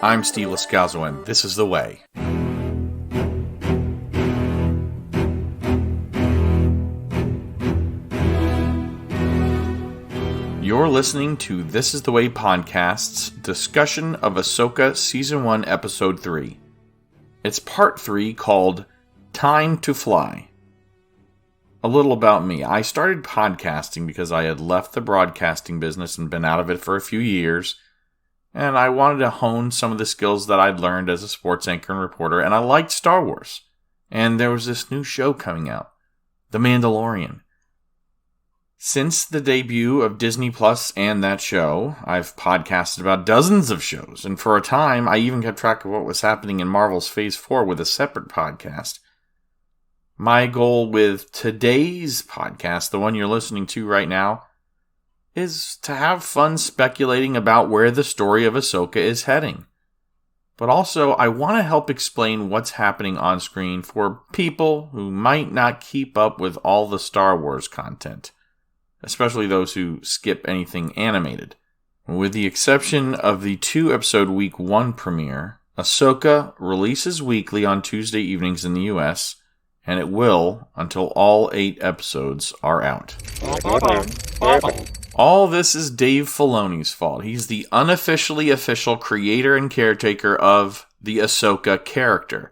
I'm Steve Lascalzo, and this is The Way. You're listening to This is the Way podcast's discussion of Ahsoka Season 1, Episode 3. It's Part 3 called Time to Fly. A little about me. I started podcasting because I had left the broadcasting business and been out of it for a few years, and I wanted to hone some of the skills that I'd learned as a sports anchor and reporter, and I liked Star Wars. And there was this new show coming out, The Mandalorian. Since the debut of Disney Plus and that show, I've podcasted about dozens of shows, and for a time, I even kept track of what was happening in Marvel's Phase 4 with a separate podcast. My goal with today's podcast, the one you're listening to right now, is to have fun speculating about where the story of Ahsoka is heading. But also, I want to help explain what's happening on screen for people who might not keep up with all the Star Wars content, especially those who skip anything animated. With the exception of the 2-episode Week 1 premiere, Ahsoka releases weekly on Tuesday evenings in the US, and it will until all 8 episodes are out. All this is Dave Filoni's fault. He's the unofficially official creator and caretaker of the Ahsoka character.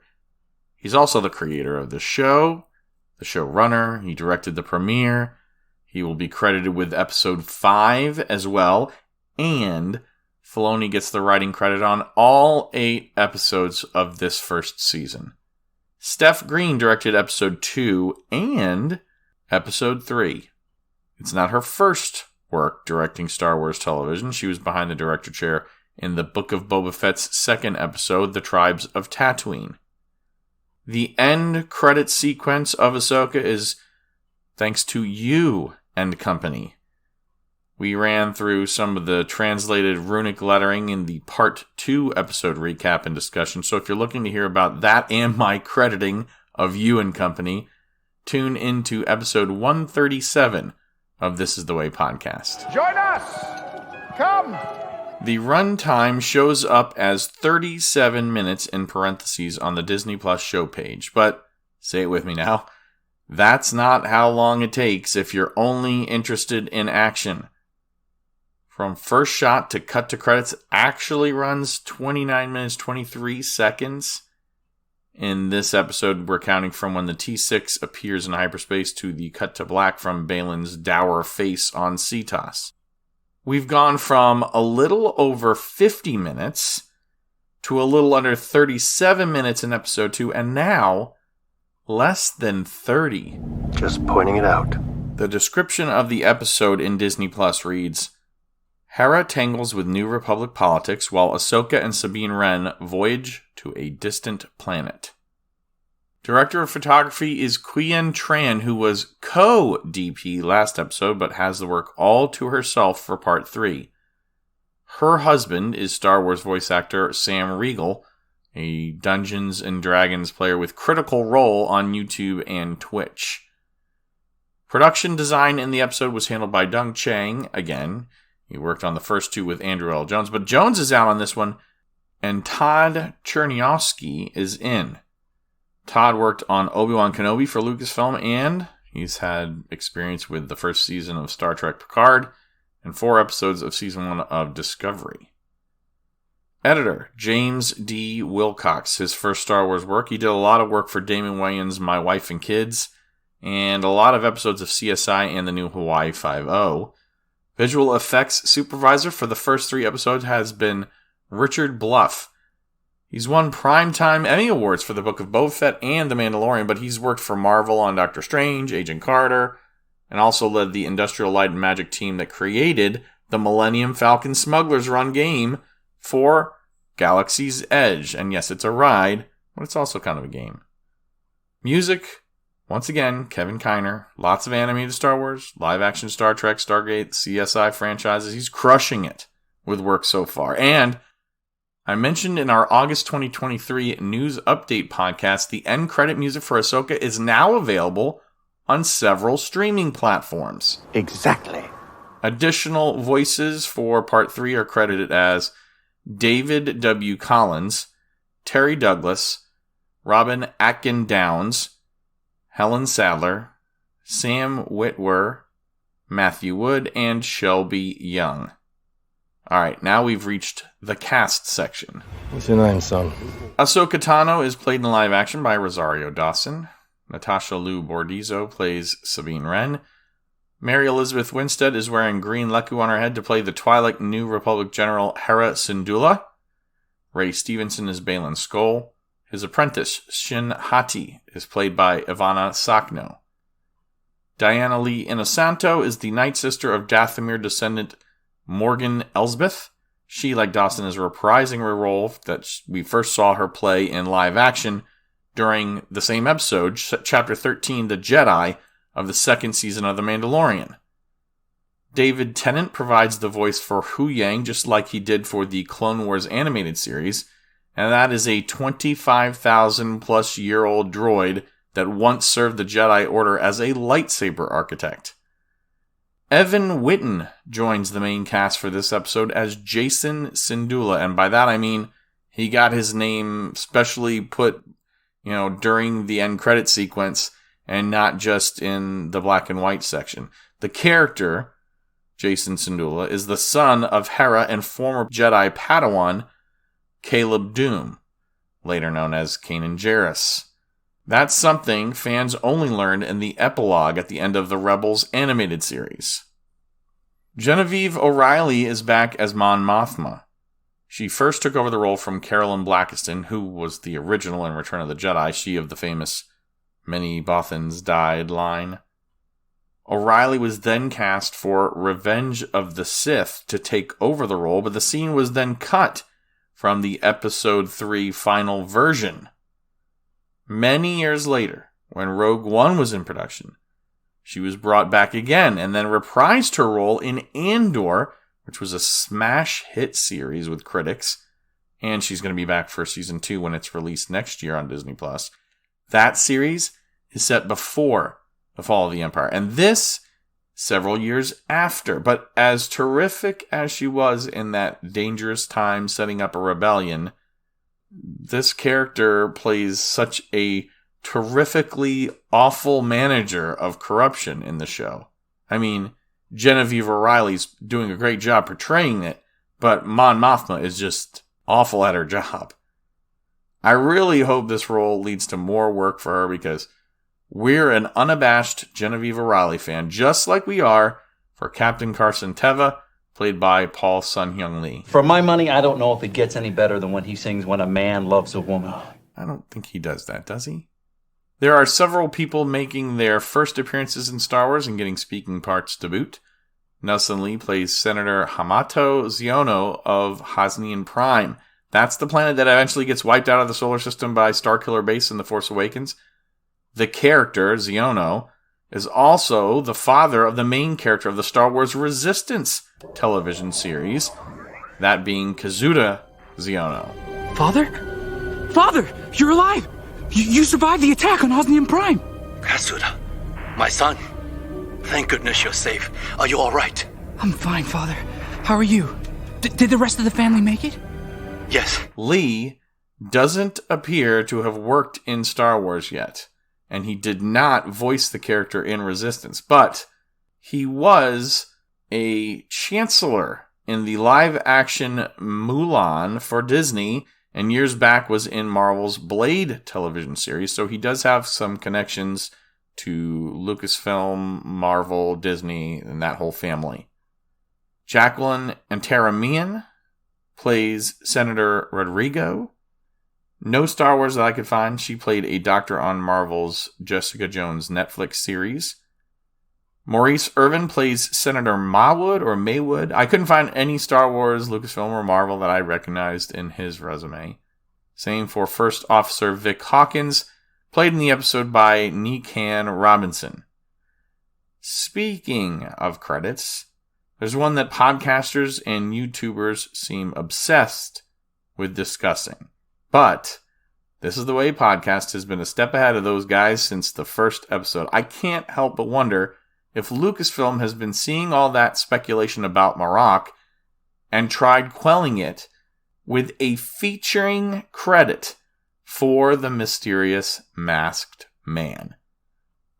He's also the creator of the show, the showrunner. He directed the premiere. He will be credited with Episode 5 as well, and Filoni gets the writing credit on all 8 episodes of this first season. Steph Green directed Episode 2 and Episode 3. It's not her first work directing Star Wars television. She was behind the director chair in the Book of Boba Fett's second episode, The Tribes of Tatooine. The end credit sequence of Ahsoka is thanks to you and company. We ran through some of the translated runic lettering in the Part 2 episode recap and discussion, so if you're looking to hear about that and my crediting of you and company, tune into episode 137 of This is the Way podcast. Join us! Come! The runtime shows up as 37 minutes in parentheses on the Disney Plus show page, but say it with me now, that's not how long it takes if you're only interested in action. From first shot to cut to credits actually runs 29 minutes 23 seconds. In this episode, we're counting from when the T6 appears in hyperspace to the cut to black from Baylan's dour face on Cetos. We've gone from a little over 50 minutes to a little under 37 minutes in episode 2, and now less than 30. Just pointing it out. The description of the episode in Disney Plus reads, Hera tangles with New Republic politics while Ahsoka and Sabine Wren voyage to a distant planet. Director of photography is Quyen Tran, who was co-DP last episode but has the work all to herself for Part 3. Her husband is Star Wars voice actor Sam Riegel, a Dungeons & Dragons player with Critical Role on YouTube and Twitch. Production design in the episode was handled by Dung Chang again. He worked on the first 2 with Andrew L. Jones, but Jones is out on this one, and Todd Cherniowski is in. Todd worked on Obi-Wan Kenobi for Lucasfilm, and he's had experience with the first season of Star Trek Picard and 4 episodes of Season 1 of Discovery. Editor, James D. Wilcox, his first Star Wars work. He did a lot of work for Damon Wayans' My Wife and Kids, and a lot of episodes of CSI and the new Hawaii Five-0. Visual effects supervisor for the first 3 episodes has been Richard Bluff. He's won Primetime Emmy Awards for the Book of Boba Fett and The Mandalorian, but he's worked for Marvel on Doctor Strange, Agent Carter, and also led the Industrial Light and Magic team that created the Millennium Falcon Smugglers Run game for Galaxy's Edge. And yes, it's a ride, but it's also kind of a game. Music, once again, Kevin Kiner. Lots of animated Star Wars, live-action Star Trek, Stargate, CSI franchises. He's crushing it with work so far. And I mentioned in our August 2023 news update podcast, the end credit music for Ahsoka is now available on several streaming platforms. Exactly. Additional voices for Part 3 are credited as David W. Collins, Terry Douglas, Robin Atkin Downs, Helen Sadler, Sam Witwer, Matthew Wood, and Shelby Young. Alright, now we've reached the cast section. What's your name, son? Ahsoka Tano is played in live action by Rosario Dawson. Natasha Liu Bordizzo plays Sabine Wren. Mary Elizabeth Winstead is wearing green leku on her head to play the Twi'lek New Republic General Hera Syndulla. Ray Stevenson is Baylan Skoll. His apprentice, Shin Hati, is played by Ivana Sakno. Diana Lee Inosanto is the Night Sister of Dathomir descendant Morgan Elsbeth. She, like Dawson, is reprising her role that we first saw her play in live action during the same episode, Chapter 13, The Jedi, of the second season of The Mandalorian. David Tennant provides the voice for Huyang, just like he did for the Clone Wars animated series, and that is a 25,000-plus-year-old droid that once served the Jedi Order as a lightsaber architect. Evan Witten joins the main cast for this episode as Jacen Syndulla, and by that I mean he got his name specially put, during the end credit sequence and not just in the black and white section. The character, Jacen Syndulla, is the son of Hera and former Jedi Padawan Caleb Doom, later known as Kanan Jarrus. That's something fans only learned in the epilogue at the end of the Rebels animated series. Genevieve O'Reilly is back as Mon Mothma. She first took over the role from Carolyn Blackiston, who was the original in Return of the Jedi, she of the famous "Many Bothans died" line. O'Reilly was then cast for Revenge of the Sith to take over the role, but the scene was then cut from the Episode 3 final version. Many years later, when Rogue One was in production, she was brought back again and then reprised her role in Andor, which was a smash hit series with critics, and she's going to be back for Season 2 when it's released next year on Disney+. That series is set before the fall of the Empire, and this several years after. But as terrific as she was in that dangerous time setting up a rebellion, this character plays such a terrifically awful manager of corruption in the show. I mean, Genevieve O'Reilly's doing a great job portraying it, but Mon Mothma is just awful at her job. I really hope this role leads to more work for her, because we're an unabashed Genevieve O'Reilly fan, just like we are for Captain Carson Teva, played by Paul Sun-Hyung Lee. For my money, I don't know if it gets any better than when he sings "When a Man Loves a Woman." I don't think he does that, does he? There are several people making their first appearances in Star Wars and getting speaking parts to boot. Nelson Lee plays Senator Hamato Ziono of Hosnian Prime. That's the planet that eventually gets wiped out of the solar system by Starkiller Base in The Force Awakens. The character, Ziono, is also the father of the main character of the Star Wars Resistance television series, that being Kazuda Ziono. Father? Father! You're alive! You survived the attack on Hosnian Prime! Kazuda, my son. Thank goodness you're safe. Are you all right? I'm fine, Father. How are you? Did the rest of the family make it? Yes. Lee doesn't appear to have worked in Star Wars yet, and he did not voice the character in Resistance, but he was a chancellor in the live-action Mulan for Disney, and years back was in Marvel's Blade television series, so he does have some connections to Lucasfilm, Marvel, Disney, and that whole family. Jacqueline Antara-Meehan plays Senator Rodrigo. No Star Wars that I could find. She played a doctor on Marvel's Jessica Jones Netflix series. Maurice Irvin plays Senator Maywood. I couldn't find any Star Wars, Lucasfilm, or Marvel that I recognized in his resume. Same for First Officer Vic Hawkins, played in the episode by Nikan Robinson. Speaking of credits, there's one that podcasters and YouTubers seem obsessed with discussing. But this is the way podcast has been a step ahead of those guys since the first episode. I can't help but wonder if Lucasfilm has been seeing all that speculation about Marrok and tried quelling it with a featuring credit for the mysterious masked man.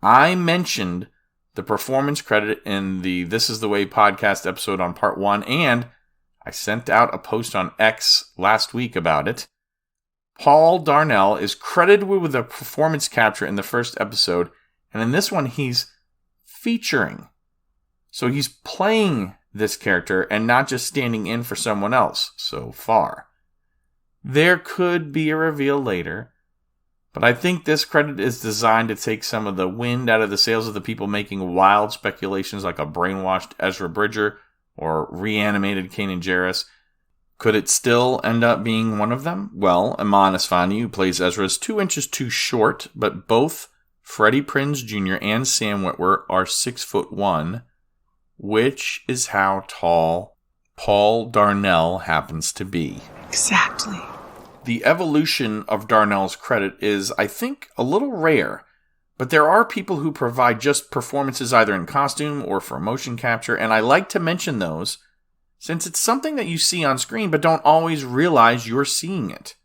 I mentioned the performance credit in the This Is the Way podcast episode on part 1, and I sent out a post on X last week about it. Paul Darnell is credited with a performance capture in the first episode, and in this one he's featuring. So he's playing this character and not just standing in for someone else so far. There could be a reveal later, but I think this credit is designed to take some of the wind out of the sails of the people making wild speculations like a brainwashed Ezra Bridger or reanimated Kanan Jarrus. Could it still end up being one of them? Well, Iman Asfandi, who plays Ezra, is 2 inches too short, but both Freddie Prinze Jr. and Sam Witwer are 6'1", which is how tall Paul Darnell happens to be. Exactly. The evolution of Darnell's credit is, I think, a little rare, but there are people who provide just performances either in costume or for motion capture, and I like to mention those since it's something that you see on screen but don't always realize you're seeing it.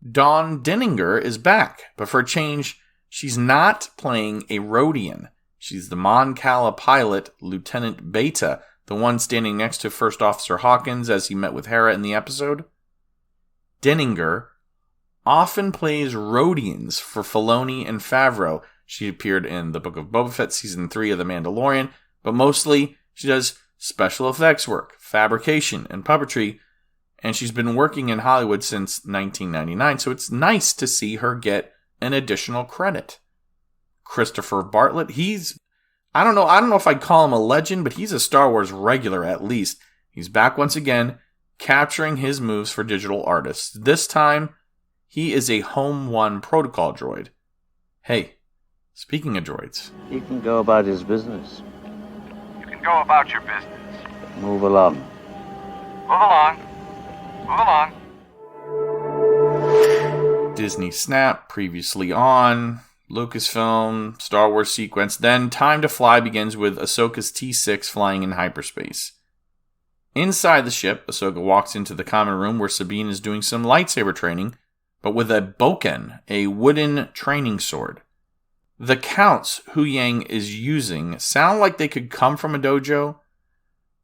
Dawn Denninger is back, but for a change, she's not playing a Rodian. She's the Mon Cala pilot, Lieutenant Beta, the one standing next to First Officer Hawkins as he met with Hera in the episode. Denninger often plays Rodians for Filoni and Favreau. She appeared in the Book of Boba Fett Season 3 of The Mandalorian, but mostly she does special effects work, fabrication, and puppetry, and she's been working in Hollywood since 1999, so it's nice to see her get an additional credit. Christopher Bartlett, I don't know if I'd call him a legend, but he's a Star Wars regular at least. He's back once again, capturing his moves for digital artists. This time, he is a Home 1 protocol droid. Hey, speaking of droids. He can go about his business. You can go about your business. Move along. Move along. Move along. Disney Snap, previously on Lucasfilm, Star Wars sequence. Then Time to Fly begins with Ahsoka's T6 flying in hyperspace. Inside the ship, Ahsoka walks into the common room where Sabine is doing some lightsaber training, but with a boken, a wooden training sword. The counts Huyang is using sound like they could come from a dojo,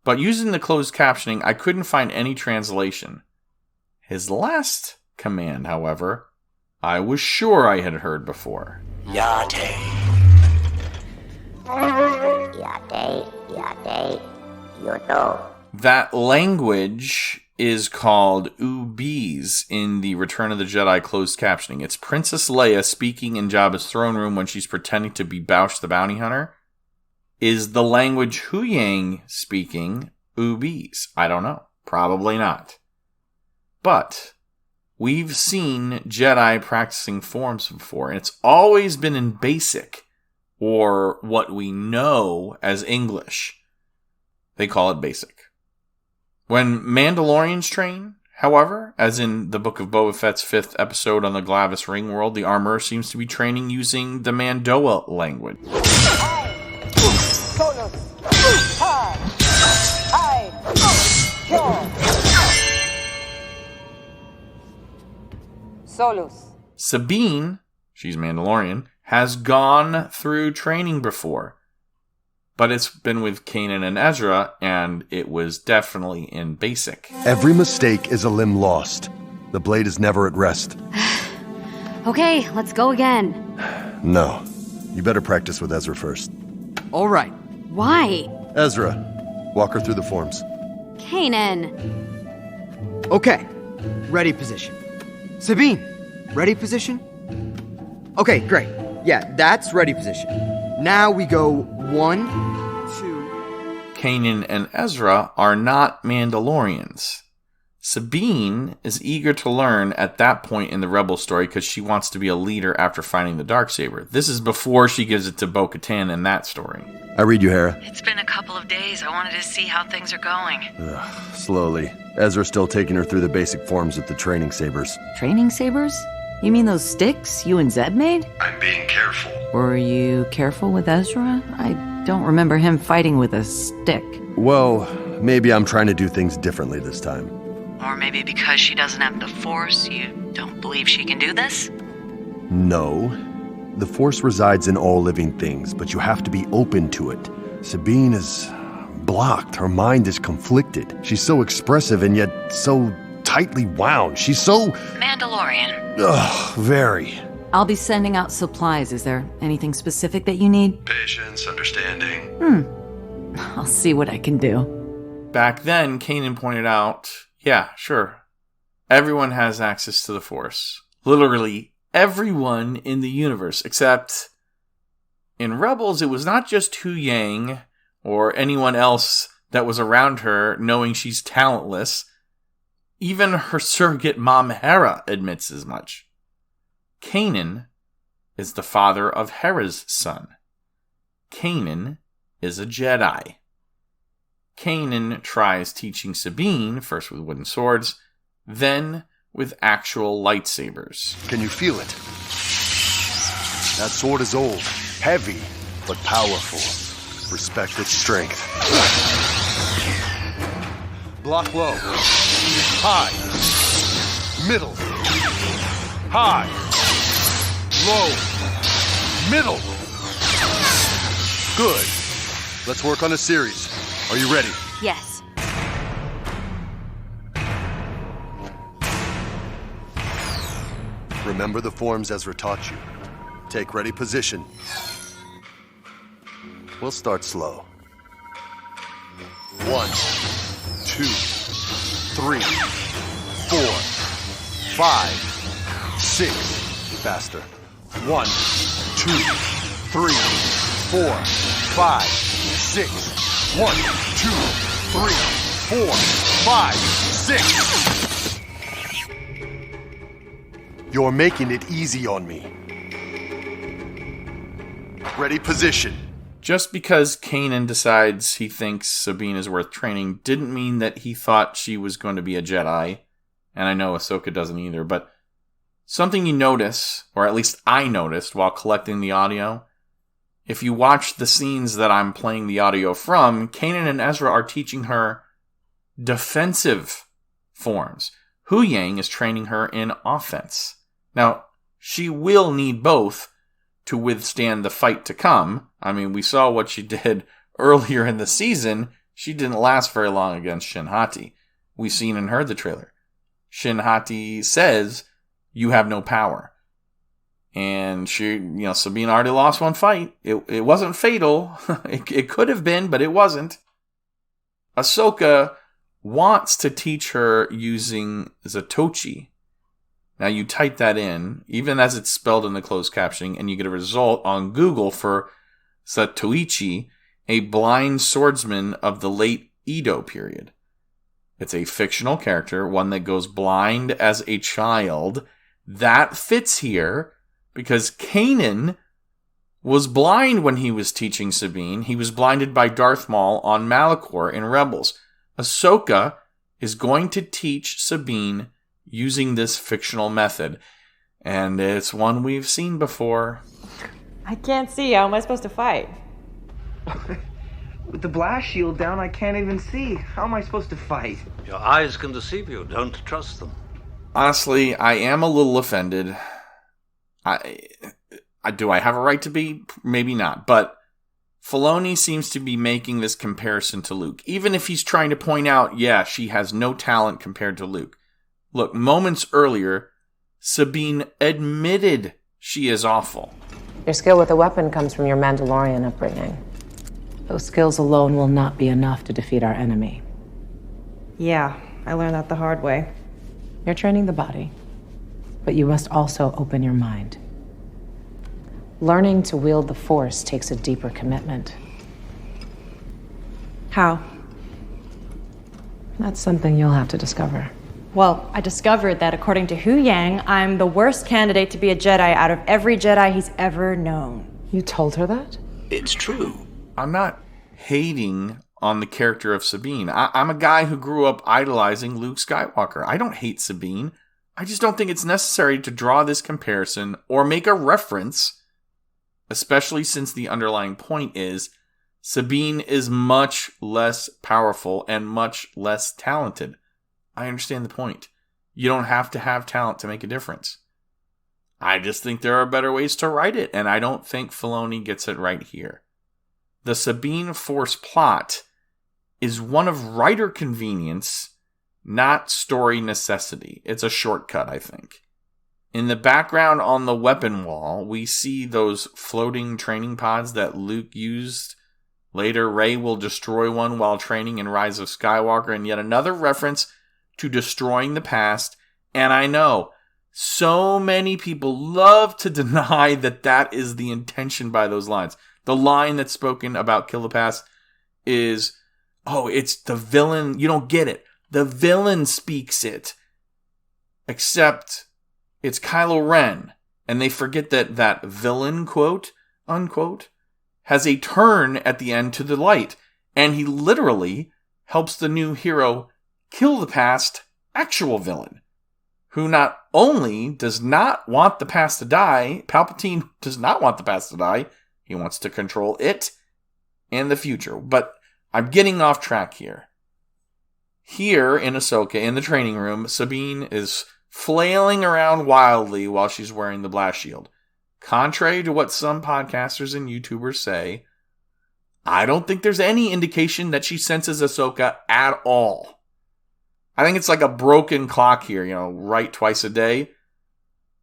but using the closed captioning, I couldn't find any translation. His last command, however, I was sure I had heard before. Yate. Yate, yodo. That language is called Ubis in the Return of the Jedi closed captioning. It's Princess Leia speaking in Jabba's throne room when she's pretending to be Bausch the Bounty Hunter. Is the language Huyang speaking Ubis? I don't know. Probably not. But we've seen Jedi practicing forms before, and it's always been in basic, or what we know as English. They call it basic. When Mandalorians train, however, as in the Book of Boba Fett's 5th episode on the Glavis Ring World, the armorer seems to be training using the Mandoa language. Solus. Sabine, she's Mandalorian, has gone through training before. But it's been with Kanan and Ezra, and it was definitely in basic. Every mistake is a limb lost. The blade is never at rest. Okay, let's go again. No. You better practice with Ezra first. All right. Why? Ezra, walk her through the forms. Kanan. Okay, ready position. Sabine, ready position? Okay, great. Yeah, that's ready position. Now we go 1, 2... Kanan and Ezra are not Mandalorians. Sabine is eager to learn at that point in the Rebel story because she wants to be a leader after finding the Darksaber. This is before she gives it to Bo-Katan in that story. I read you, Hera. It's been a couple of days. I wanted to see how things are going. Slowly. Ezra's still taking her through the basic forms with the training sabers. Training sabers? You mean those sticks you and Zeb made? I'm being careful. Were you careful with Ezra? I don't remember him fighting with a stick. Well, maybe I'm trying to do things differently this time. Or maybe because she doesn't have the Force, you don't believe she can do this? No. The Force resides in all living things, but you have to be open to it. Sabine is blocked. Her mind is conflicted. She's so expressive and yet so tightly wound. She's so... Mandalorian. Ugh, very. I'll be sending out supplies. Is there anything specific that you need? Patience, understanding. I'll see what I can do. Back then, Kanan pointed out, yeah, sure. Everyone has access to the Force. Literally everyone in the universe, except in Rebels, it was not just Huyang or anyone else that was around her knowing she's talentless. Even her surrogate mom Hera admits as much. Kanan is the father of Hera's son. Kanan is a Jedi. Kanan tries teaching Sabine, first with wooden swords, then with actual lightsabers. Can you feel it? That sword is old, heavy, but powerful. Respect its strength. Block low. High. Middle. High. Low. Middle. Good. Let's work on a series. Are you ready? Yes. Remember the forms Ezra taught you. Take ready position. We'll start slow. 1, 2, 3, 4, 5, 6. Faster. 1, 2, 3, 4, 5, 6. 1, 2, 3, 4, 5, 6. You're making it easy on me. Ready position. Just because Kanan decides he thinks Sabine is worth training didn't mean that he thought she was going to be a Jedi. And I know Ahsoka doesn't either, but something you notice, or at least I noticed while collecting the audio, if you watch the scenes that I'm playing the audio from, Kanan and Ezra are teaching her defensive forms. Huyang is training her in offense. Now, she will need both to withstand the fight to come. I mean, we saw what she did earlier in the season. She didn't last very long against Shin and Hati. We've seen and heard the trailer. Shin and Hati says, "You have no power." And Sabine already lost one fight. It wasn't fatal. It could have been, but it wasn't. Ahsoka wants to teach her using Zatoichi. Now you type that in, even as it's spelled in the closed captioning, and you get a result on Google for Zatoichi, a blind swordsman of the late Edo period. It's a fictional character, one that goes blind as a child. That fits here because Kanan was blind when he was teaching Sabine. He was blinded by Darth Maul on Malachor in Rebels. Ahsoka is going to teach Sabine using this fictional method. And it's one we've seen before. I can't see. How am I supposed to fight? With the blast shield down, I can't even see. How am I supposed to fight? Your eyes can deceive you. Don't trust them. Honestly, I am a little offended. Do I have a right to be? Maybe not. But Filoni seems to be making this comparison to Luke. Even if he's trying to point out, yeah, she has no talent compared to Luke. Look, moments earlier, Sabine admitted she is awful. Your skill with a weapon comes from your Mandalorian upbringing. Those skills alone will not be enough to defeat our enemy. Yeah, I learned that the hard way. You're training the body, but you must also open your mind. Learning to wield the Force takes a deeper commitment. How? That's something you'll have to discover. Well, I discovered that according to Huyang, I'm the worst candidate to be a Jedi out of every Jedi he's ever known. You told her that? It's true. I'm not hating on the character of Sabine. I'm a guy who grew up idolizing Luke Skywalker. I don't hate Sabine. I just don't think it's necessary to draw this comparison or make a reference, especially since the underlying point is Sabine is much less powerful and much less talented. I understand the point. You don't have to have talent to make a difference. I just think there are better ways to write it, and I don't think Filoni gets it right here. The Sabine Force plot is one of writer convenience, not story necessity. It's a shortcut, I think. In the background on the weapon wall, we see those floating training pods that Luke used. Later, Rey will destroy one while training in Rise of Skywalker, and yet another reference to destroying the past. And I know, so many people love to deny that that is the intention by those lines. The line that's spoken about Kill the Past is, oh, it's the villain. You don't get it. The villain speaks it. Except it's Kylo Ren. And they forget that that villain, quote, unquote, has a turn at the end to the light. And he literally helps the new hero kill the past actual villain, who not only does not want the past to die, Palpatine does not want the past to die, he wants to control it and the future. But I'm getting off track here. Here in Ahsoka, in the training room, Sabine is flailing around wildly while she's wearing the blast shield. Contrary to what some podcasters and YouTubers say, I don't think there's any indication that she senses Ahsoka at all. I think it's like a broken clock here, right twice a day.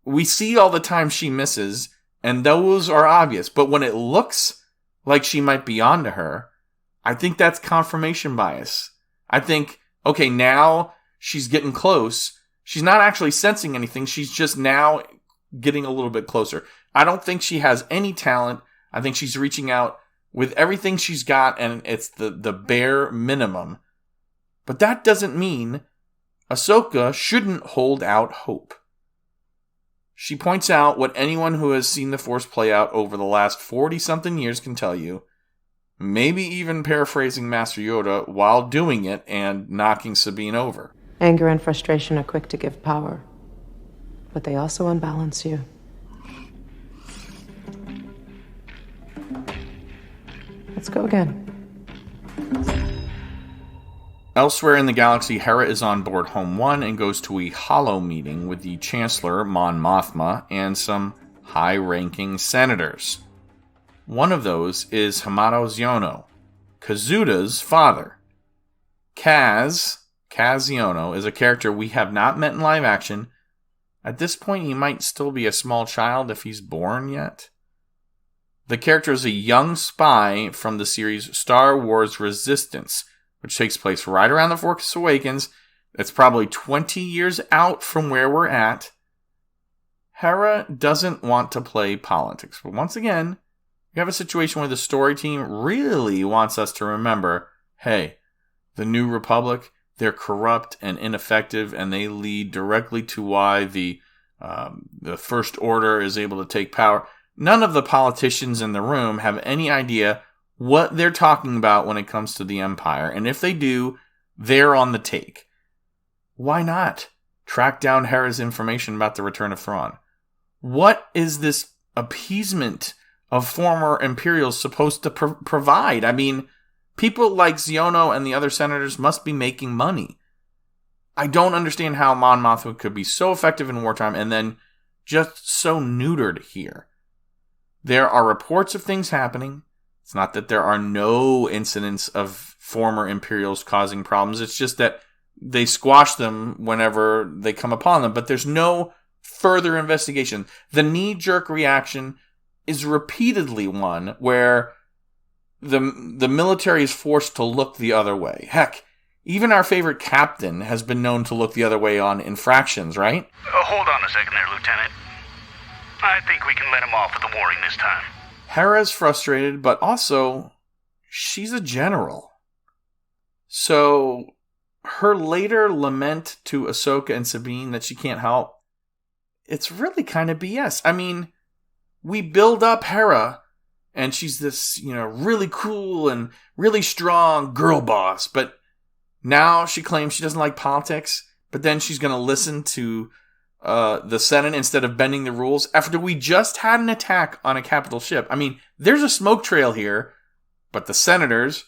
We see all the time she misses, and those are obvious. But when it looks like she might be onto her, I think that's confirmation bias. I think, okay, now she's getting close. She's not actually sensing anything. She's just now getting a little bit closer. I don't think she has any talent. I think she's reaching out with everything she's got, and it's the bare minimum. But that doesn't mean Ahsoka shouldn't hold out hope. She points out what anyone who has seen the Force play out over the last 40-something years can tell you, maybe even paraphrasing Master Yoda while doing it and knocking Sabine over. Anger and frustration are quick to give power, but they also unbalance you. Let's go again. Elsewhere in the galaxy, Hera is on board Home 1 and goes to a hollow meeting with the Chancellor, Mon Mothma, and some high-ranking senators. One of those is Hamato Ziono, Kazuda's father. Kaz Ziono is a character we have not met in live action. At this point, he might still be a small child if he's born yet. The character is a young spy from the series Star Wars Resistance, which takes place right around The Force Awakens. It's probably 20 years out from where we're at. Hera doesn't want to play politics, but once again, we have a situation where the story team really wants us to remember, hey, the New Republic, they're corrupt and ineffective, and they lead directly to why the First Order is able to take power. None of the politicians in the room have any idea what they're talking about when it comes to the Empire. And if they do, they're on the take. Why not track down Hera's information about the return of Thrawn? What is this appeasement of former Imperials supposed to provide? I mean, people like Ziono and the other senators must be making money. I don't understand how Mon Mothma could be so effective in wartime and then just so neutered here. There are reports of things happening. It's not that there are no incidents of former Imperials causing problems. It's just that they squash them whenever they come upon them. But there's no further investigation. The knee-jerk reaction is repeatedly one where the military is forced to look the other way. Heck, even our favorite captain has been known to look the other way on infractions, right? Hold on a second there, Lieutenant. I think we can let him off with the warning this time. Hera's frustrated, but also, she's a general. So, her later lament to Ahsoka and Sabine that she can't help, it's really kind of BS. I mean, we build up Hera, and she's this, really cool and really strong girl boss, but now she claims she doesn't like politics, but then she's going to listen to the Senate instead of bending the rules after we just had an attack on a capital ship. I mean, there's a smoke trail here, but the senators,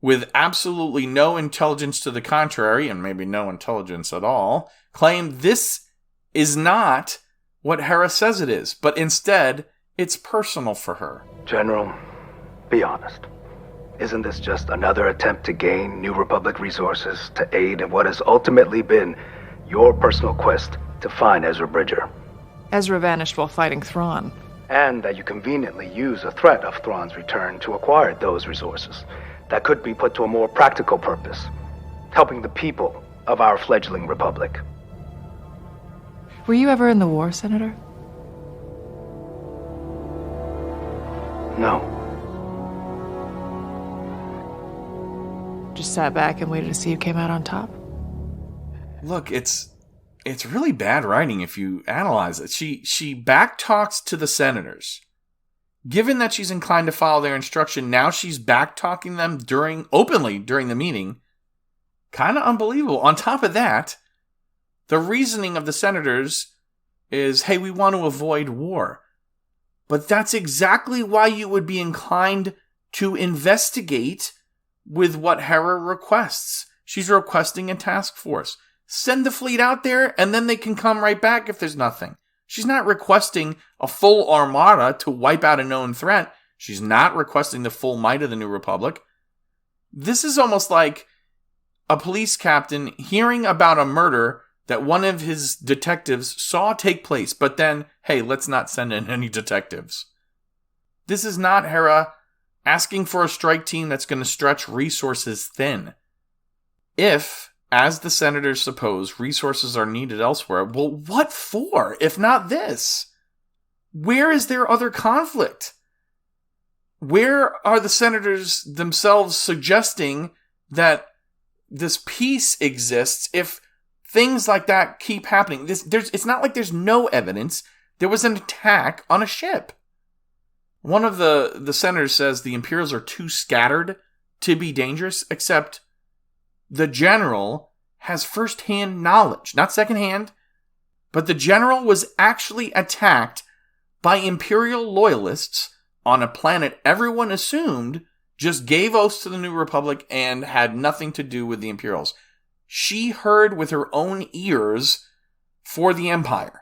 with absolutely no intelligence to the contrary, and maybe no intelligence at all, claim this is not what Hera says it is, but instead, it's personal for her. General, be honest. Isn't this just another attempt to gain New Republic resources to aid in what has ultimately been your personal quest to find Ezra Bridger? Ezra vanished while fighting Thrawn. And that you conveniently use a threat of Thrawn's return to acquire those resources that could be put to a more practical purpose, helping the people of our fledgling republic. Were you ever in the war, Senator? No. Just sat back and waited to see who came out on top? Look, it's really bad writing if you analyze it. She backtalks to the senators. Given that she's inclined to follow their instruction, now she's backtalking them openly during the meeting. Kind of unbelievable. On top of that, the reasoning of the senators is, hey, we want to avoid war. But that's exactly why you would be inclined to investigate with what Hera requests. She's requesting a task force. Send the fleet out there, and then they can come right back if there's nothing. She's not requesting a full armada to wipe out a known threat. She's not requesting the full might of the New Republic. This is almost like a police captain hearing about a murder that one of his detectives saw take place, but then, hey, let's not send in any detectives. This is not Hera asking for a strike team that's going to stretch resources thin. If, as the senators suppose, resources are needed elsewhere, well, what for, if not this? Where is there other conflict? Where are the senators themselves suggesting that this peace exists if things like that keep happening? It's not like there's no evidence. There was an attack on a ship. One of the senators says the Imperials are too scattered to be dangerous, except the general has first-hand knowledge, not second-hand, but the general was actually attacked by Imperial loyalists on a planet everyone assumed just gave oaths to the New Republic and had nothing to do with the Imperials. She heard with her own ears for the Empire.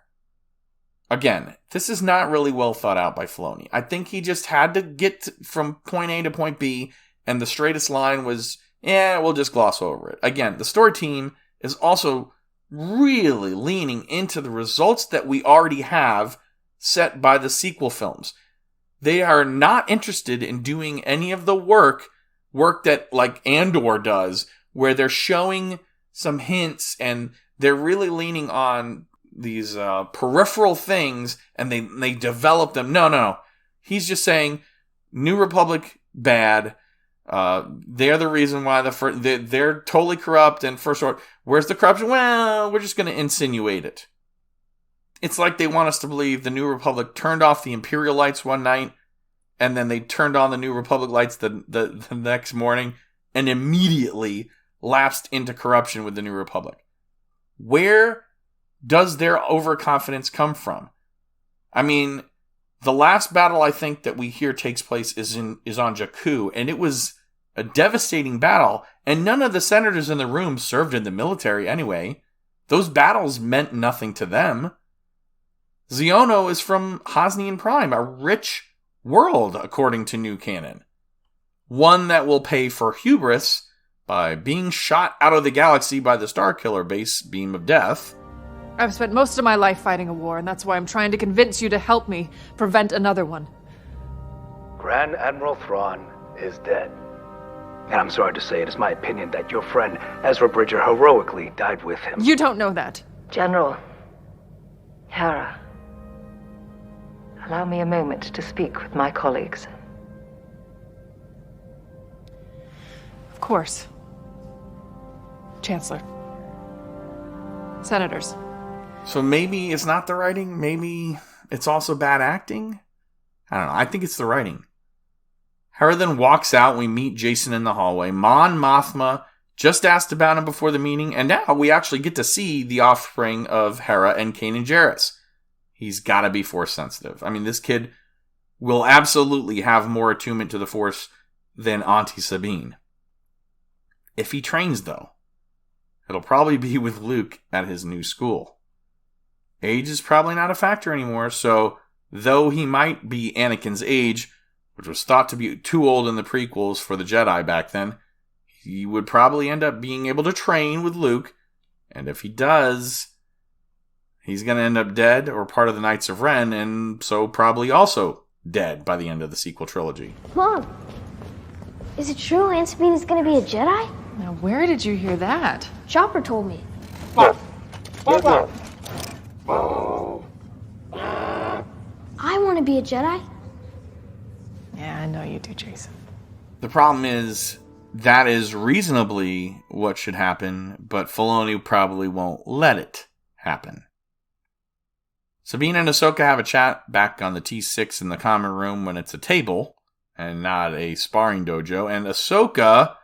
Again, this is not really well thought out by Filoni. I think he just had to get from point A to point B, and the straightest line was, we'll just gloss over it. Again, the story team is also really leaning into the results that we already have set by the sequel films. They are not interested in doing any of the work that like Andor does, where they're showing some hints and they're really leaning on these peripheral things and they develop them. No. He's just saying New Republic bad. They're the reason why they're totally corrupt and First Order. Where's the corruption? Well, we're just going to insinuate it. It's like they want us to believe the New Republic turned off the Imperial lights one night and then they turned on the New Republic lights the next morning and immediately lapsed into corruption with the New Republic. Where does their overconfidence come from? I mean, the last battle I think that we hear takes place is on Jakku, and it was a devastating battle, and none of the senators in the room served in the military anyway. Those battles meant nothing to them. Xiono is from Hosnian Prime, a rich world according to new canon. One that will pay for hubris by being shot out of the galaxy by the Starkiller base beam of death. I've spent most of my life fighting a war, and that's why I'm trying to convince you to help me prevent another one. Grand Admiral Thrawn is dead. And I'm sorry to say it is my opinion that your friend Ezra Bridger heroically died with him. You don't know that. General. Hera. Allow me a moment to speak with my colleagues. Of course. Chancellor. Senators. So maybe it's not the writing, maybe it's also bad acting? I don't know, I think it's the writing. Hera then walks out and we meet Jacen in the hallway. Mon Mothma just asked about him before the meeting, and now we actually get to see the offspring of Hera and Kanan Jarrus. He's gotta be Force sensitive. I mean, this kid will absolutely have more attunement to the Force than Auntie Sabine. if he trains, though. It'll probably be with Luke at his new school. Age is probably not a factor anymore, so though he might be Anakin's age, which was thought to be too old in the prequels for the Jedi back then, he would probably end up being able to train with Luke, and if he does, he's going to end up dead or part of the Knights of Ren, and so probably also dead by the end of the sequel trilogy. Mom, is it true Aunt Sabine is going to be a Jedi? Now, where did you hear that? Chopper told me. I want to be a Jedi. Yeah, I know you do, Jacen. The problem is, that is reasonably what should happen, but Filoni probably won't let it happen. Sabine and Ahsoka have a chat back on the T6 in the common room when it's a table and not a sparring dojo. And Ahsoka,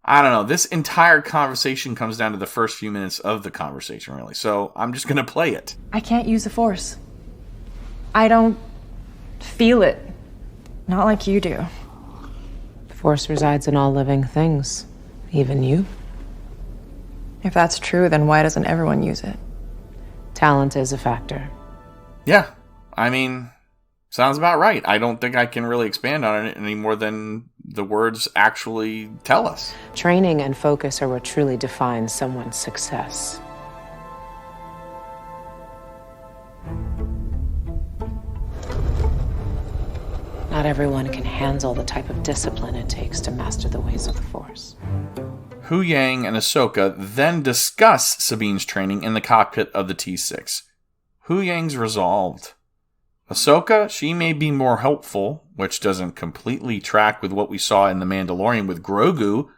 I don't know, this entire conversation comes down to the first few minutes of the conversation, really. So I'm just going to play it. I can't use the Force. I don't feel it. Not like you do. The Force resides in all living things, even you. If that's true, then why doesn't everyone use it? Talent is a factor. Yeah, I mean, sounds about right. I don't think I can really expand on it any more than the words actually tell us. Training and focus are what truly defines someone's success. Not everyone can handle the type of discipline it takes to master the ways of the Force. Huyang and Ahsoka then discuss Sabine's training in the cockpit of the T6. Huyang's resolved. Ahsoka, she may be more helpful, which doesn't completely track with what we saw in The Mandalorian with Grogu,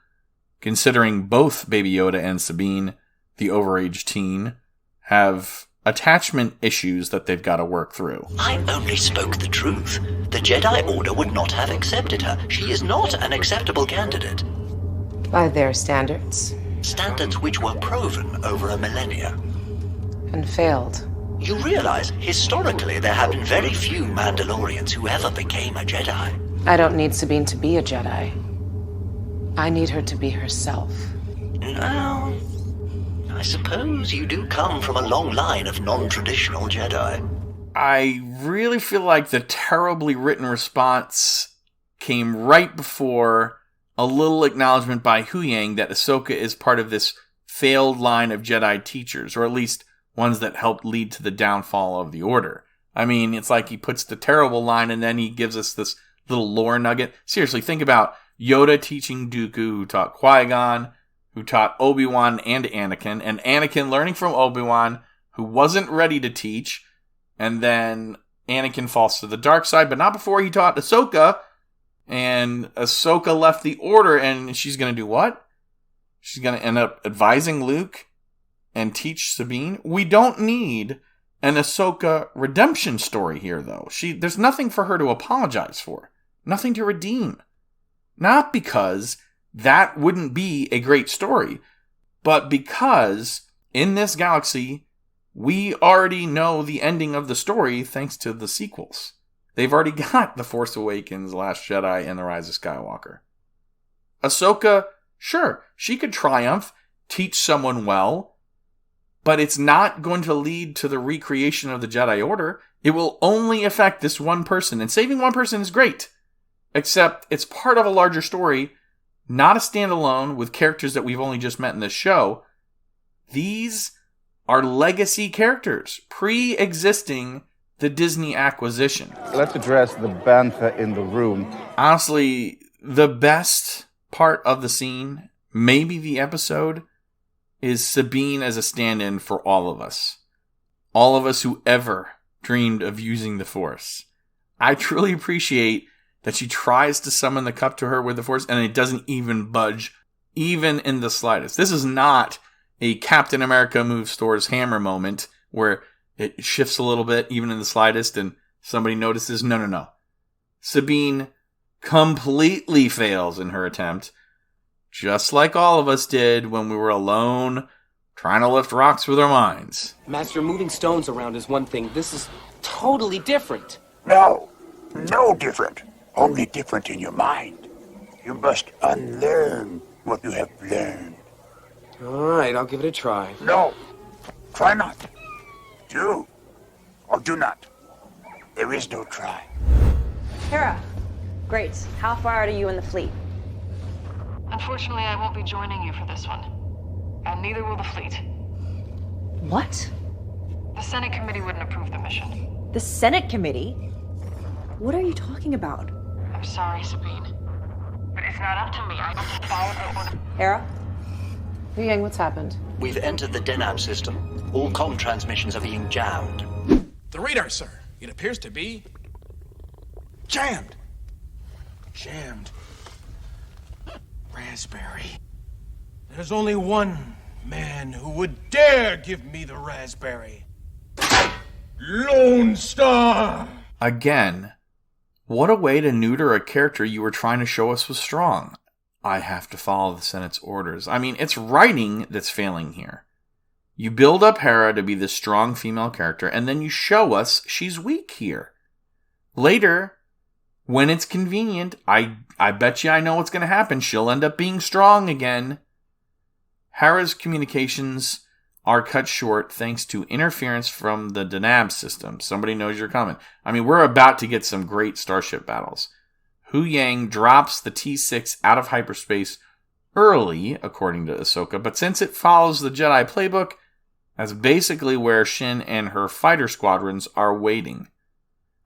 considering both Baby Yoda and Sabine, the overage teen, have attachment issues that they've got to work through. I only spoke the truth. The Jedi Order would not have accepted her. She is not an acceptable candidate. By their standards. Standards which were proven over a millennia. And failed. You realize, historically, there have been very few Mandalorians who ever became a Jedi. I don't need Sabine to be a Jedi. I need her to be herself. No. I suppose you do come from a long line of non-traditional Jedi. I really feel like the terribly written response came right before a little acknowledgement by Huyang that Ahsoka is part of this failed line of Jedi teachers, or at least ones that helped lead to the downfall of the Order. I mean, it's like he puts the terrible line and then he gives us this little lore nugget. Seriously, think about Yoda teaching Dooku, who taught Qui-Gon, who taught Obi-Wan and Anakin learning from Obi-Wan, who wasn't ready to teach, and then Anakin falls to the dark side, but not before he taught Ahsoka, and Ahsoka left the Order, and she's going to do what? She's going to end up advising Luke and teach Sabine? We don't need an Ahsoka redemption story here, though. There's nothing for her to apologize for. Nothing to redeem. Not because that wouldn't be a great story, but because in this galaxy, we already know the ending of the story thanks to the sequels. They've already got The Force Awakens, Last Jedi, and The Rise of Skywalker. Ahsoka, sure, she could triumph, teach someone well, but it's not going to lead to the recreation of the Jedi Order. It will only affect this one person, and saving one person is great, except it's part of a larger story, not a standalone with characters that we've only just met in this show. These are legacy characters, pre-existing the Disney acquisition. Let's address the bantha in the room. Honestly, the best part of the scene, maybe the episode, is Sabine as a stand-in for all of us. All of us who ever dreamed of using the Force. I truly appreciate that she tries to summon the cup to her with the Force, and it doesn't even budge, even in the slightest. This is not a Captain America moves Thor's hammer moment, where it shifts a little bit, even in the slightest, and somebody notices. No. Sabine completely fails in her attempt, just like all of us did when we were alone, trying to lift rocks with our minds. Master, moving stones around is one thing. This is totally different. No different. Only different in your mind. You must unlearn what you have learned. All right, I'll give it a try. No, try not. Do or do not. There is no try. Hera, great. How far out are you in the fleet? Unfortunately, I won't be joining you for this one. And neither will the fleet. What? The Senate committee wouldn't approve the mission. The Senate committee? What are you talking about? I'm sorry, Sabine. But it's not up to me. I have to follow the order. Hera? Huyang, what's happened? We've entered the Denab system. All comm transmissions are being jammed. The radar, sir. It appears to be jammed. Jammed. Raspberry. There's only one man who would dare give me the raspberry. Lone Star! Again, what a way to neuter a character you were trying to show us was strong. I have to follow the Senate's orders. I mean, it's writing that's failing here. You build up Hera to be this strong female character, and then you show us she's weak here. Later, when it's convenient, I bet you I know what's going to happen. She'll end up being strong again. Hera's communications are cut short thanks to interference from the Denab system. Somebody knows you're coming. I mean, we're about to get some great starship battles. Huyang drops the T6 out of hyperspace early, according to Ahsoka, but since it follows the Jedi playbook, that's basically where Shin and her fighter squadrons are waiting.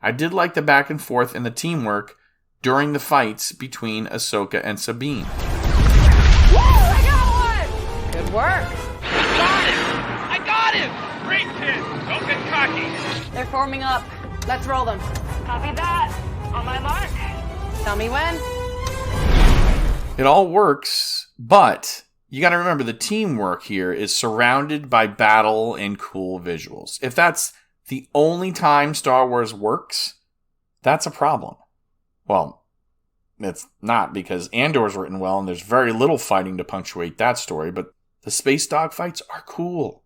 I did like the back and forth and the teamwork during the fights between Ahsoka and Sabine. Woo! I got one! Good work. I got him! Great kid! Don't get cocky! They're forming up. Let's roll them. Copy that. On my mark. Tell me when. It all works, but you got to remember the teamwork here is surrounded by battle and cool visuals. If that's the only time Star Wars works, that's a problem. Well, it's not, because Andor's written well and there's very little fighting to punctuate that story, but the space dogfights are cool.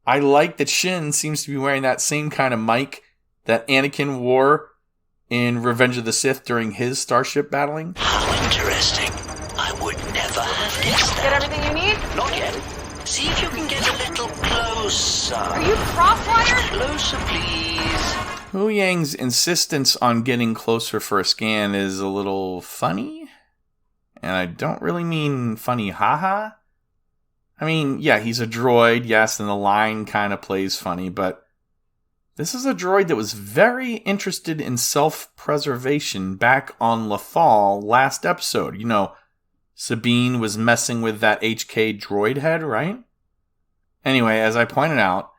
I like that Shin seems to be wearing that same kind of mic that Anakin wore in Revenge of the Sith during his starship battling. How interesting. I would never have guessed that. Get everything you need? Not yet. See if you can get a little closer. Are you crosswired? Closer, please. Huyang's insistence on getting closer for a scan is a little funny. And I don't really mean funny haha. I mean, yeah, he's a droid, yes, and the line kind of plays funny, but this is a droid that was very interested in self-preservation back on Lothal last episode. You know, Sabine was messing with that HK droid head, right? Anyway, as I pointed out,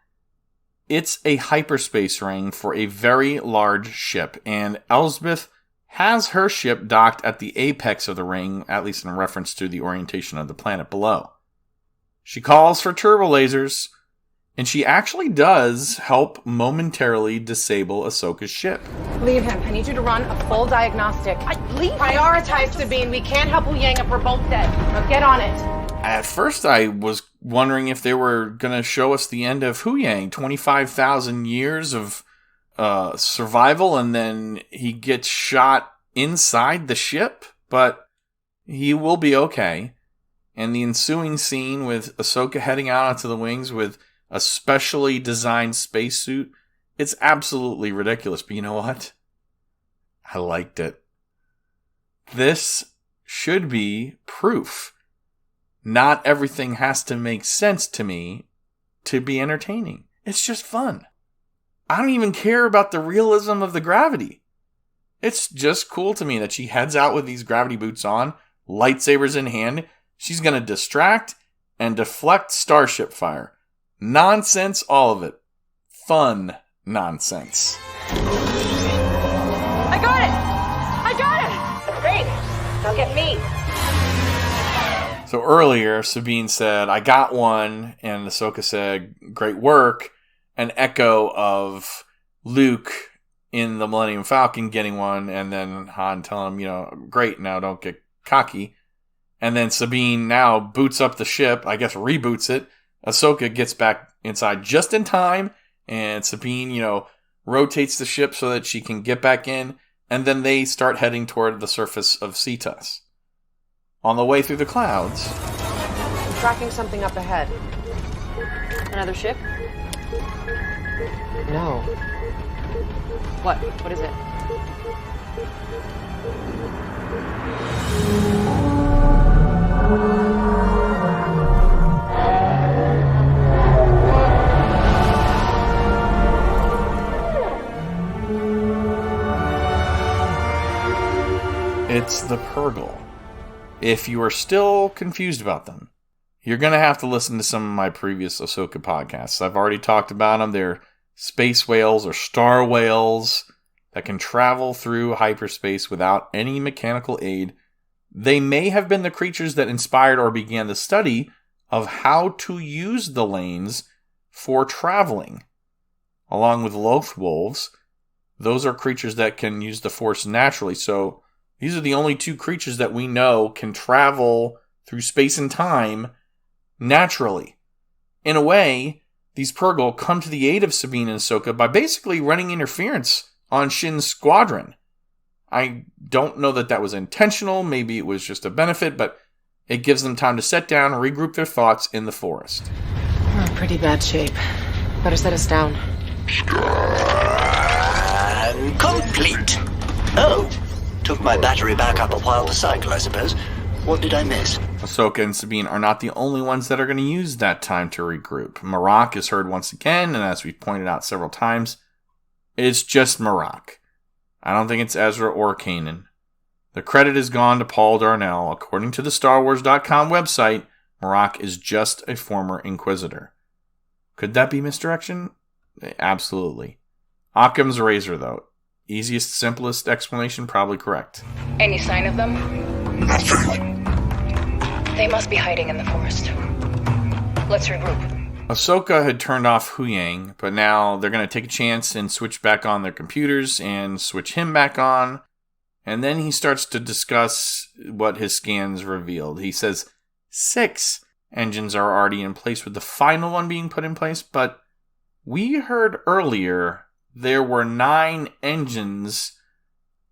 it's a hyperspace ring for a very large ship, and Elsbeth has her ship docked at the apex of the ring, at least in reference to the orientation of the planet below. She calls for turbo lasers, and she actually does help momentarily disable Ahsoka's ship. Leave him. I need you to run a full diagnostic. Prioritize Sabine. We can't help Huyang if we're both dead. Now get on it. At first, I was wondering if they were going to show us the end of Huyang, 25,000 years of survival, and then he gets shot inside the ship, but he will be okay. And the ensuing scene with Ahsoka heading out onto the wings with a specially designed spacesuit, it's absolutely ridiculous. But you know what? I liked it. This should be proof. Not everything has to make sense to me to be entertaining. It's just fun. I don't even care about the realism of the gravity. It's just cool to me that she heads out with these gravity boots on, lightsabers in hand. She's going to distract and deflect starship fire. Nonsense, all of it. Fun nonsense. I got it! Great. Now get me. So earlier, Sabine said, I got one, and Ahsoka said, great work. An echo of Luke in the Millennium Falcon getting one, and then Han telling him, great, now don't get cocky. And then Sabine now boots up the ship, I guess reboots it. Ahsoka gets back inside just in time, and Sabine, rotates the ship so that she can get back in, and then they start heading toward the surface of Cetus. On the way through the clouds, Tracking something up ahead. Another ship? No. What? What is it? it's the Purgle. If you are still confused about them, you're going to have to listen to some of my previous Ahsoka podcasts. I've already talked about them. They're space whales or star whales that can travel through hyperspace without any mechanical aid. They may have been the creatures that inspired or began the study of how to use the lanes for traveling. Along with loaf wolves, those are creatures that can use the Force naturally. So these are the only two creatures that we know can travel through space and time naturally. In a way, these Purgle come to the aid of Sabine and Ahsoka by basically running interference on Shin's squadron. I don't know that was intentional. Maybe it was just a benefit, but it gives them time to set down and regroup their thoughts in the forest. We're in pretty bad shape. Better set us down. And complete. Oh, took my battery back up a while to cycle, I suppose. What did I miss? Ahsoka and Sabine are not the only ones that are going to use that time to regroup. Marrok is heard once again, and as we've pointed out several times, it's just Marrok. I don't think it's Ezra or Kanan. The credit has gone to Paul Darnell. According to the StarWars.com website, Marrok is just a former Inquisitor. Could that be misdirection? Absolutely. Occam's razor, though. Easiest, simplest explanation, probably correct. Any sign of them? Nothing. They must be hiding in the forest. Let's regroup. Ahsoka had turned off Huyang, but now they're going to take a chance and switch back on their computers and switch him back on. And then he starts to discuss what his scans revealed. He says 6 engines are already in place, with the final one being put in place, but we heard earlier there were 9 engines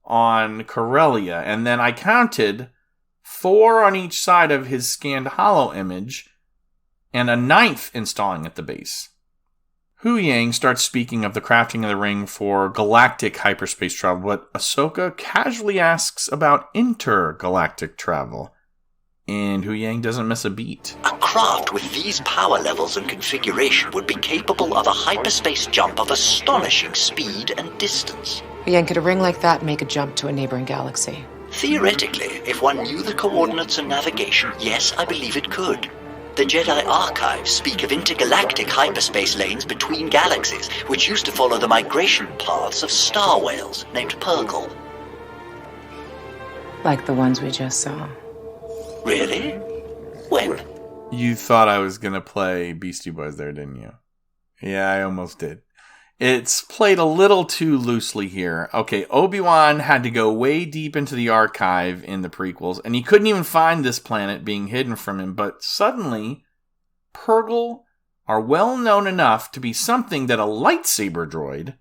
on Corellia, and then I counted 4 on each side of his scanned holo image, and a 9th installing at the base. Huyang starts speaking of the crafting of the ring for galactic hyperspace travel, but Ahsoka casually asks about intergalactic travel. And Huyang doesn't miss a beat. A craft with these power levels and configuration would be capable of a hyperspace jump of astonishing speed and distance. Huyang, could a ring like that make a jump to a neighboring galaxy? Theoretically, if one knew the coordinates and navigation, yes, I believe it could. The Jedi archives speak of intergalactic hyperspace lanes between galaxies, which used to follow the migration paths of star whales named Purgle. Like the ones we just saw. Really? When? You thought I was going to play Beastie Boys there, didn't you? Yeah, I almost did. It's played a little too loosely here. Okay, Obi-Wan had to go way deep into the archive in the prequels, and he couldn't even find this planet being hidden from him, but suddenly, Purgle are well known enough to be something that a lightsaber droid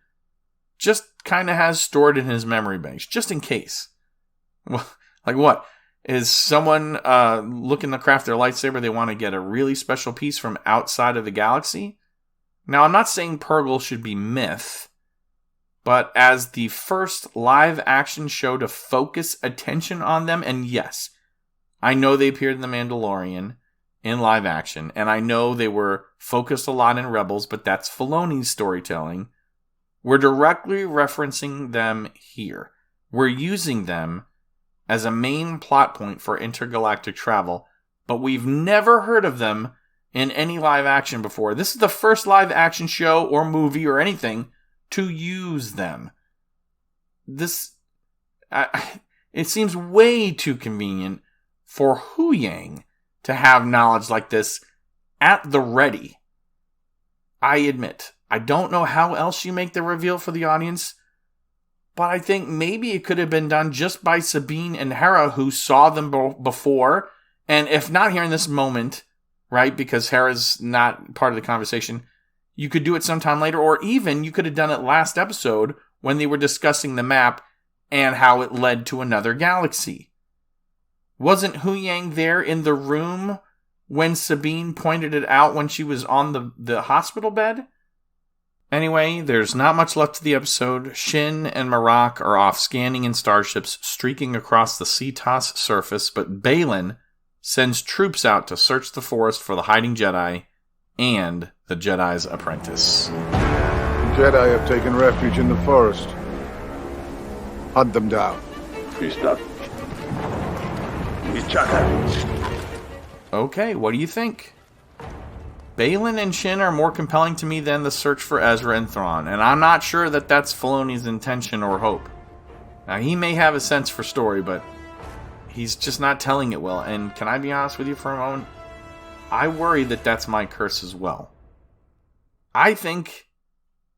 just kind of has stored in his memory banks, just in case. Well, like what? Is someone looking to craft their lightsaber, they want to get a really special piece from outside of the galaxy? Now, I'm not saying Purgle should be myth, but as the first live-action show to focus attention on them, and yes, I know they appeared in The Mandalorian in live action, and I know they were focused a lot in Rebels, but that's Filoni's storytelling. We're directly referencing them here. We're using them as a main plot point for intergalactic travel, but we've never heard of them in any live action before. This is the first live action show or movie or anything to use them. It seems way too convenient for Huyang to have knowledge like this at the ready. I admit, I don't know how else you make the reveal for the audience, but I think maybe it could have been done just by Sabine and Hera, who saw them before, and if not here in this moment, right, because Hera's not part of the conversation, you could do it sometime later, or even you could have done it last episode when they were discussing the map and how it led to another galaxy. Wasn't Huyang there in the room when Sabine pointed it out when she was on the hospital bed? Anyway, there's not much left to the episode. Shin and Marrok are off scanning in starships, streaking across the Cetos surface, but Baylan sends troops out to search the forest for the hiding Jedi and the Jedi's apprentice. The Jedi have taken refuge in the forest. Hunt them down. Okay, what do you think? Baylan and Shin are more compelling to me than the search for Ezra and Thrawn, and I'm not sure that that's Filoni's intention or hope. Now, he may have a sense for story, but he's just not telling it well, and can I be honest with you for a moment? I worry that that's my curse as well. I think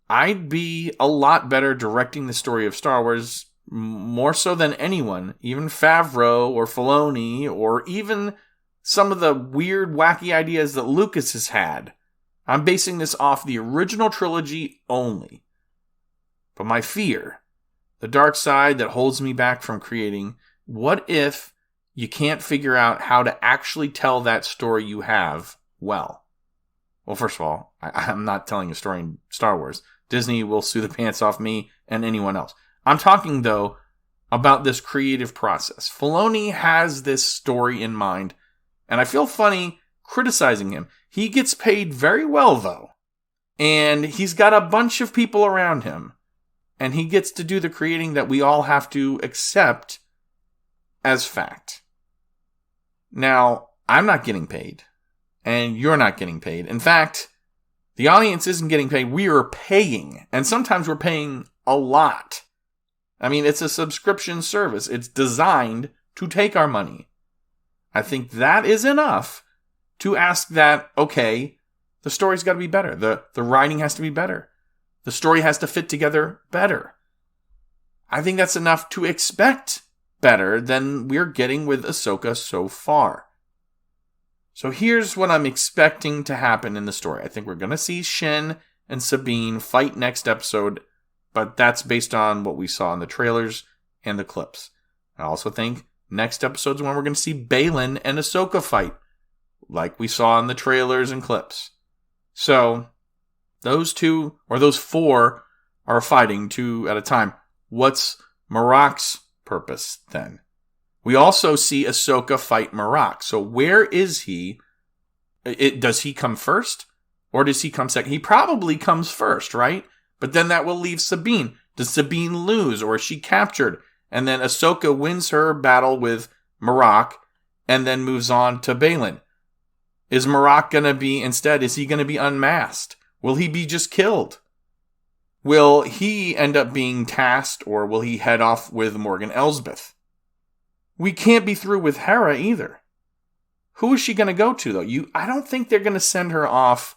I'd be a lot better directing the story of Star Wars, more so than anyone, even Favreau or Filoni, or even some of the weird, wacky ideas that Lucas has had. I'm basing this off the original trilogy only. But my fear, the dark side that holds me back from creating, what if you can't figure out how to actually tell that story you have well? Well, first of all, I'm not telling a story in Star Wars. Disney will sue the pants off me and anyone else. I'm talking, though, about this creative process. Filoni has this story in mind, and I feel funny criticizing him. He gets paid very well, though. And he's got a bunch of people around him. And he gets to do the creating that we all have to accept as fact. Now, I'm not getting paid. And you're not getting paid. In fact, the audience isn't getting paid. We are paying. And sometimes we're paying a lot. I mean, it's a subscription service. It's designed to take our money. I think that is enough to ask that, okay, the story's got to be better. The writing has to be better. The story has to fit together better. I think that's enough to expect better than we're getting with Ahsoka so far. So here's what I'm expecting to happen in the story. I think we're going to see Shin and Sabine fight next episode, but that's based on what we saw in the trailers and the clips. I also think next episode's when we're going to see Baylan and Ahsoka fight, like we saw in the trailers and clips. So, those two, or those four, are fighting two at a time. What's Marrok's purpose, then? We also see Ahsoka fight Marrok. So, where is he? Does he come first? Or does he come second? He probably comes first, right? But then that will leave Sabine. Does Sabine lose, or is she captured? And then Ahsoka wins her battle with Marrok and then moves on to Baylan. Is Marrok going to be, instead, is he going to be unmasked? Will he be just killed? Will he end up being tasked, or will he head off with Morgan Elsbeth? We can't be through with Hera either. Who is she going to go to, though? I don't think they're going to send her off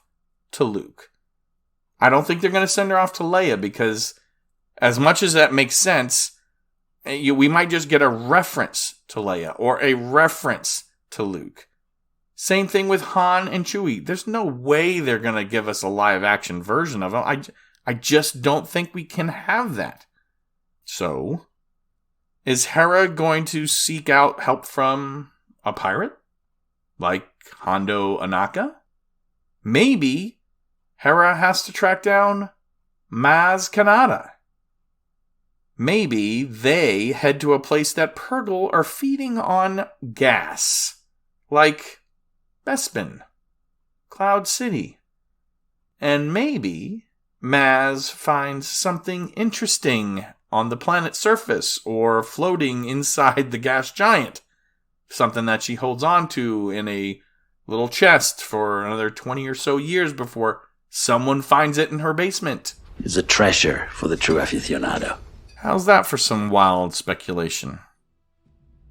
to Luke. I don't think they're going to send her off to Leia, because as much as that makes sense, we might just get a reference to Leia or a reference to Luke. Same thing with Han and Chewie. There's no way they're going to give us a live-action version of them. I just don't think we can have that. So, is Hera going to seek out help from a pirate? Like Hondo Ohnaka? Maybe Hera has to track down Maz Kanata. Maybe they head to a place that Purrgil are feeding on gas. Like Bespin, Cloud City. And maybe Maz finds something interesting on the planet's surface or floating inside the gas giant. Something that she holds on to in a little chest for another 20 or so years before someone finds it in her basement. It's a treasure for the true aficionado. How's that for some wild speculation?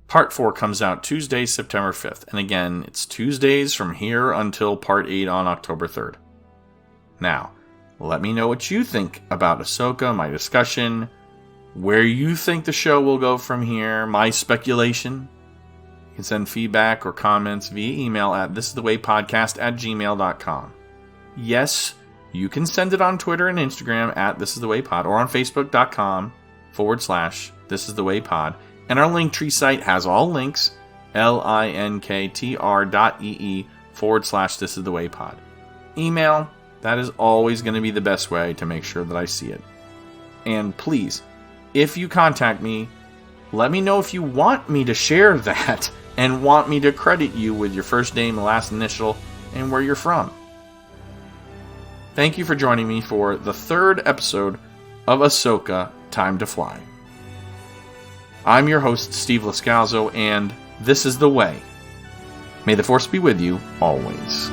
Part 4 comes out Tuesday, September 5th. And again, it's Tuesdays from here until Part 8 on October 3rd. Now, let me know what you think about Ahsoka, my discussion, where you think the show will go from here, my speculation. You can send feedback or comments via email at thisisthewaypodcast@gmail.com. Yes, you can send it on Twitter and Instagram at thisisthewaypod or on facebook.com/thisisthewaypod. And our Linktree site has all links linktr.ee/thisisthewaypod. Email, that is always going to be the best way to make sure that I see it. And please, if you contact me, let me know if you want me to share that and want me to credit you with your first name, last initial, and where you're from. Thank you for joining me for the third episode of Ahsoka Time to Fly. I'm your host, Steve Lascalzo, and this is The Way. May the Force be with you always.